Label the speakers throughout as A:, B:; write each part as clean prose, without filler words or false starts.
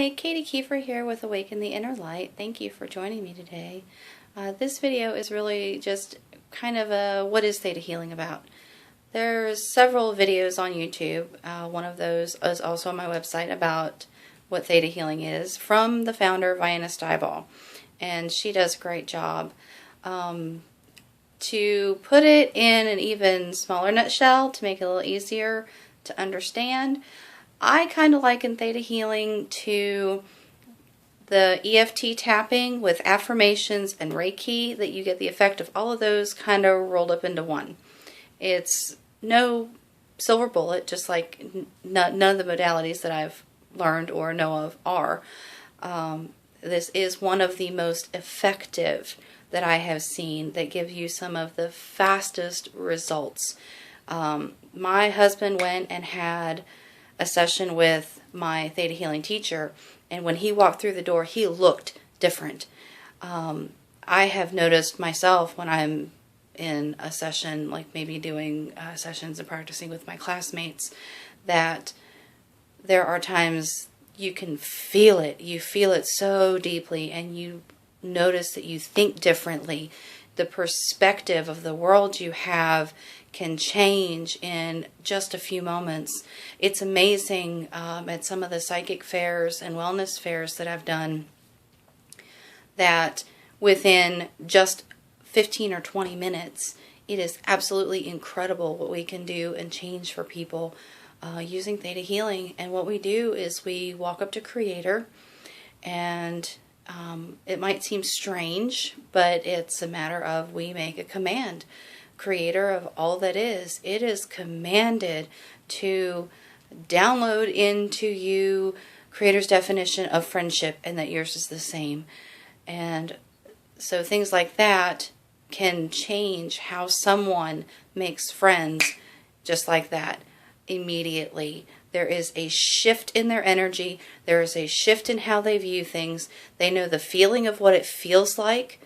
A: Hey, Katie Kiefer here with Awaken the Inner Light. Thank you for joining me today. This video is really just kind of a what is Theta Healing about? There's several videos on YouTube. One of those is also on my website about what Theta Healing is from the founder, Vienna Stibal. And she does a great job. To put it in an even smaller nutshell, to make it a little easier to understand, I kind of liken Theta Healing to the EFT tapping with affirmations and Reiki, that you get the effect of all of those kind of rolled up into one. It's no silver bullet, just like none of the modalities that I've learned or know of are. This is one of the most effective that I have seen that give you some of the fastest results. My husband went and had a session with my Theta Healing teacher, and when he walked through the door, he looked different. I have noticed myself when I'm in a session, like maybe doing sessions and practicing with my classmates, that there are times you can feel it. You feel it so deeply, and you notice that you think differently. The perspective of the world you have can change in just a few moments. It's amazing at some of the psychic fairs and wellness fairs that I've done, that within just 15 or 20 minutes, it is absolutely incredible what we can do and change for people using Theta Healing. And what we do is we walk up to Creator, and it might seem strange, but it's a matter of we make a command. Creator of all that is, it is commanded to download into you Creator's definition of friendship, and that yours is the same. And so things like that can change how someone makes friends, just like that, immediately. There is a shift in their energy. There is a shift in how they view things. They know the feeling of what it feels like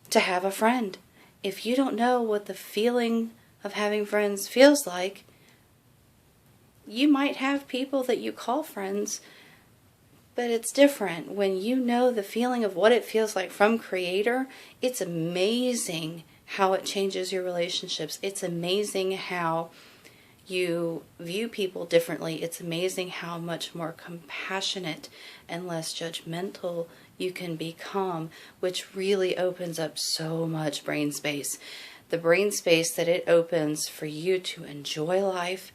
A: to have a friend. If you don't know what the feeling of having friends feels like, you might have people that you call friends, but it's different. When you know the feeling of what it feels like from Creator, it's amazing how it changes your relationships. It's amazing how you view people differently. It's amazing how much more compassionate and less judgmental you can become, which really opens up so much brain space. The brain space that it opens for you to enjoy life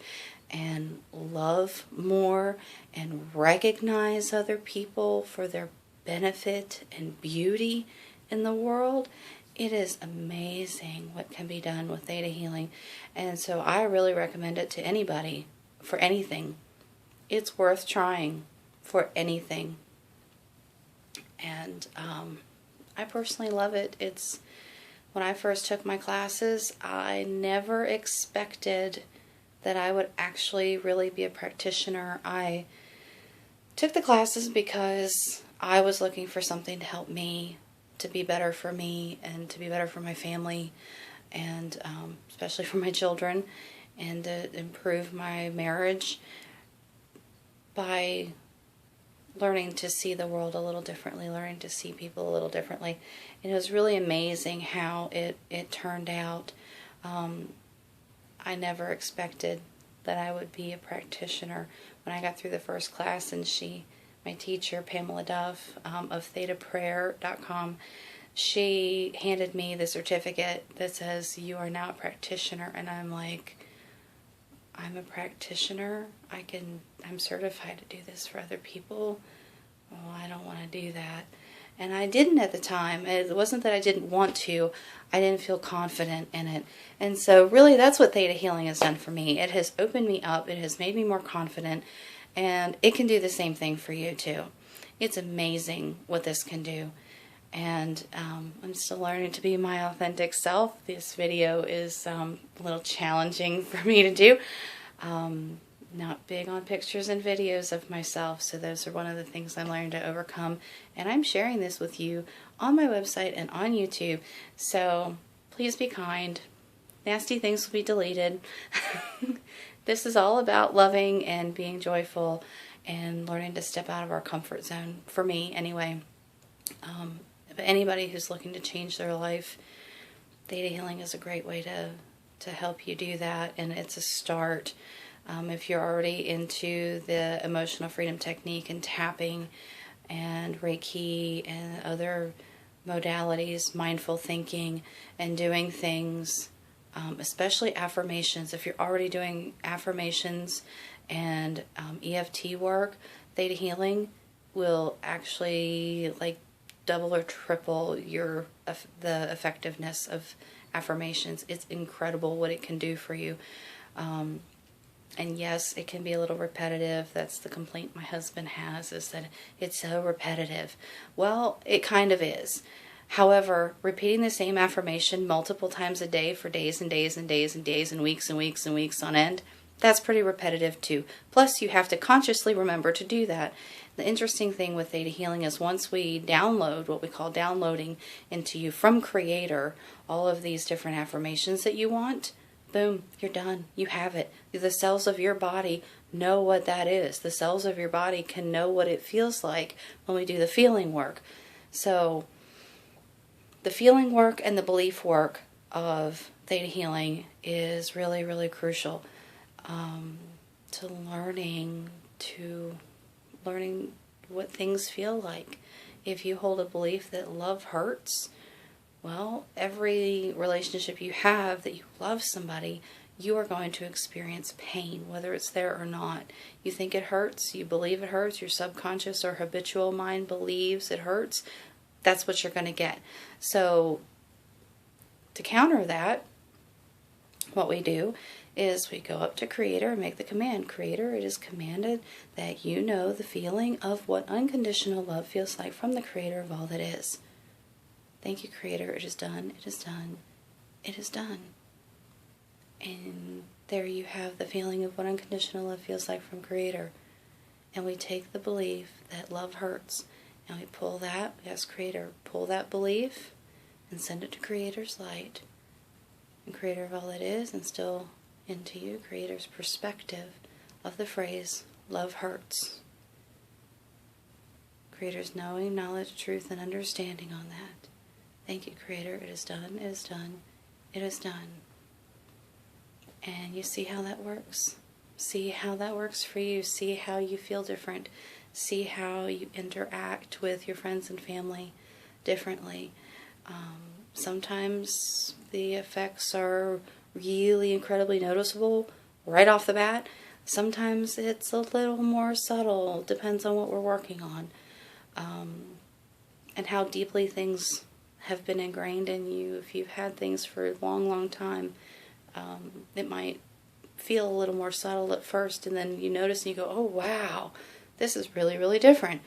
A: and love more and recognize other people for their benefit and beauty in the world. It is amazing what can be done with Theta Healing. And so I really recommend it to anybody for anything. It's worth trying for anything. And I personally love it. When I first took my classes, I never expected that I would actually really be a practitioner. I took the classes because I was looking for something to help me, to be better for me and to be better for my family, and especially for my children, and to improve my marriage by learning to see the world a little differently, learning to see people a little differently. And it was really amazing how it turned out. I never expected that I would be a practitioner. When I got through the first class, and my teacher, Pamela Duff, of ThetaPrayer.com, she handed me the certificate that says, "You are now a practitioner." And I'm like, I'm a practitioner? I'm certified to do this for other people? Oh, I don't want to do that. And I didn't at the time. It wasn't that I didn't want to. I didn't feel confident in it. And so really that's what Theta Healing has done for me. It has opened me up. It has made me more confident. And it can do the same thing for you too. It's amazing what this can do. And I'm still learning to be my authentic self. This video is a little challenging for me to do. Not big on pictures and videos of myself, so those are one of the things I'm learning to overcome. And I'm sharing this with you on my website and on YouTube, so please be kind. Nasty things will be deleted. This is all about loving and being joyful and learning to step out of our comfort zone, for me anyway. But anybody who's looking to change their life, Theta Healing is a great way to help you do that, and it's a start. If you're already into the emotional freedom technique and tapping and Reiki and other modalities, mindful thinking, and doing things, especially affirmations. If you're already doing affirmations and EFT work, Theta Healing will actually like double or triple the effectiveness of affirmations. It's incredible what it can do for you. And yes, it can be a little repetitive. That's the complaint my husband has, is that it's so repetitive. Well, it kind of is. However, repeating the same affirmation multiple times a day for days and days and days and days and weeks and weeks and weeks on end, that's pretty repetitive too. Plus, you have to consciously remember to do that. The interesting thing with Theta Healing is once we download, what we call downloading into you from Creator, all of these different affirmations that you want, boom, you're done. You have it. The cells of your body know what that is. The cells of your body can know what it feels like when we do the feeling work. So the feeling work and the belief work of Theta Healing is really, really crucial to learning what things feel like. If you hold a belief that love hurts, well, every relationship you have that you love somebody, you are going to experience pain, whether it's there or not. You think it hurts, you believe it hurts, your subconscious or habitual mind believes it hurts, that's what you're going to get. So, to counter that, what we do is we go up to Creator and make the command. Creator, it is commanded that you know the feeling of what unconditional love feels like from the Creator of all that is. Thank you, Creator. It is done. It is done. It is done. And there you have the feeling of what unconditional love feels like from Creator. And we take the belief that love hurts, and we pull that, we ask Creator, pull that belief and send it to Creator's light. And Creator of all that is, instill into you Creator's perspective of the phrase, love hurts. Creator's knowing, knowledge, truth, and understanding on that. Thank you, Creator. It is done. It is done. It is done. And you see how that works. See how that works for you. See how you feel different. See how you interact with your friends and family differently. Sometimes the effects are really incredibly noticeable right off the bat. Sometimes it's a little more subtle. Depends on what we're working on. And how deeply things have been ingrained in you. If you've had things for a long, long time, it might feel a little more subtle at first, and then you notice and you go, oh wow, this is really, really different.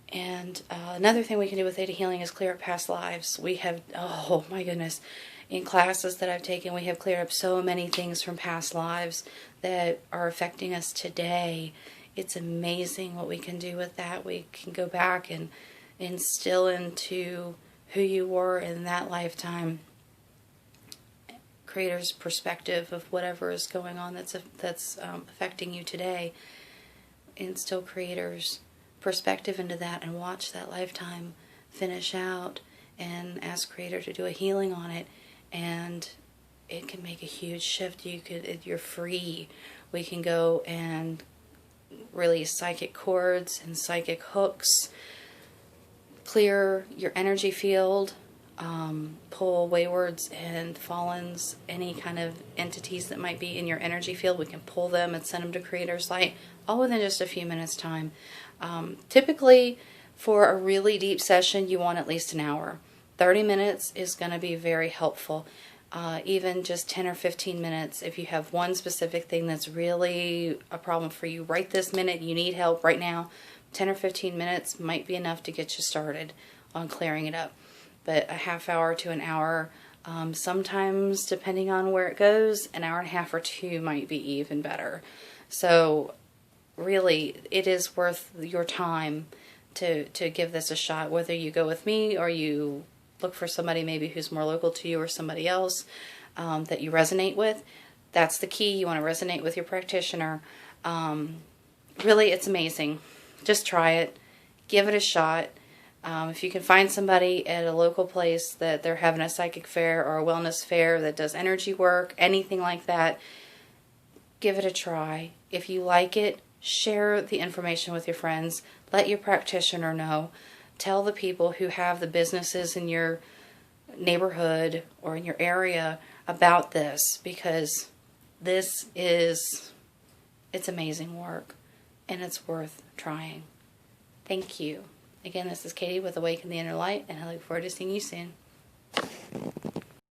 A: And another thing we can do with Theta Healing is clear up past lives. We have, oh my goodness, in classes that I've taken, we have cleared up so many things from past lives that are affecting us today. It's amazing what we can do with that. We can go back and instill into who you were in that lifetime, Creator's perspective of whatever is going on that's affecting you today. Instill Creator's perspective into that and watch that lifetime finish out and ask Creator to do a healing on it, and it can make a huge shift. You're free. We can go and release psychic cords and psychic hooks, clear your energy field, pull waywards and fallens, any kind of entities that might be in your energy field. We can pull them and send them to Creator's light, all within just a few minutes time. Typically, for a really deep session, you want at least an hour. 30 minutes is going to be very helpful. Even just 10 or 15 minutes, if you have one specific thing that's really a problem for you right this minute, you need help right now, 10 or 15 minutes might be enough to get you started on clearing it up. But a half hour to an hour, sometimes depending on where it goes, an hour and a half or two might be even better. So really, it is worth your time to give this a shot, whether you go with me or you look for somebody maybe who's more local to you or somebody else that you resonate with. That's the key. You want to resonate with your practitioner. really, it's amazing. Just try it. Give it a shot. If you can find somebody at a local place that they're having a psychic fair or a wellness fair that does energy work, anything like that, give it a try. If you like it, share the information with your friends. Let your practitioner know. Tell the people who have the businesses in your neighborhood or in your area about this, because it's amazing work and it's worth trying. Thank you. Again, this is Katie with Awaken the Inner Light, and I look forward to seeing you soon.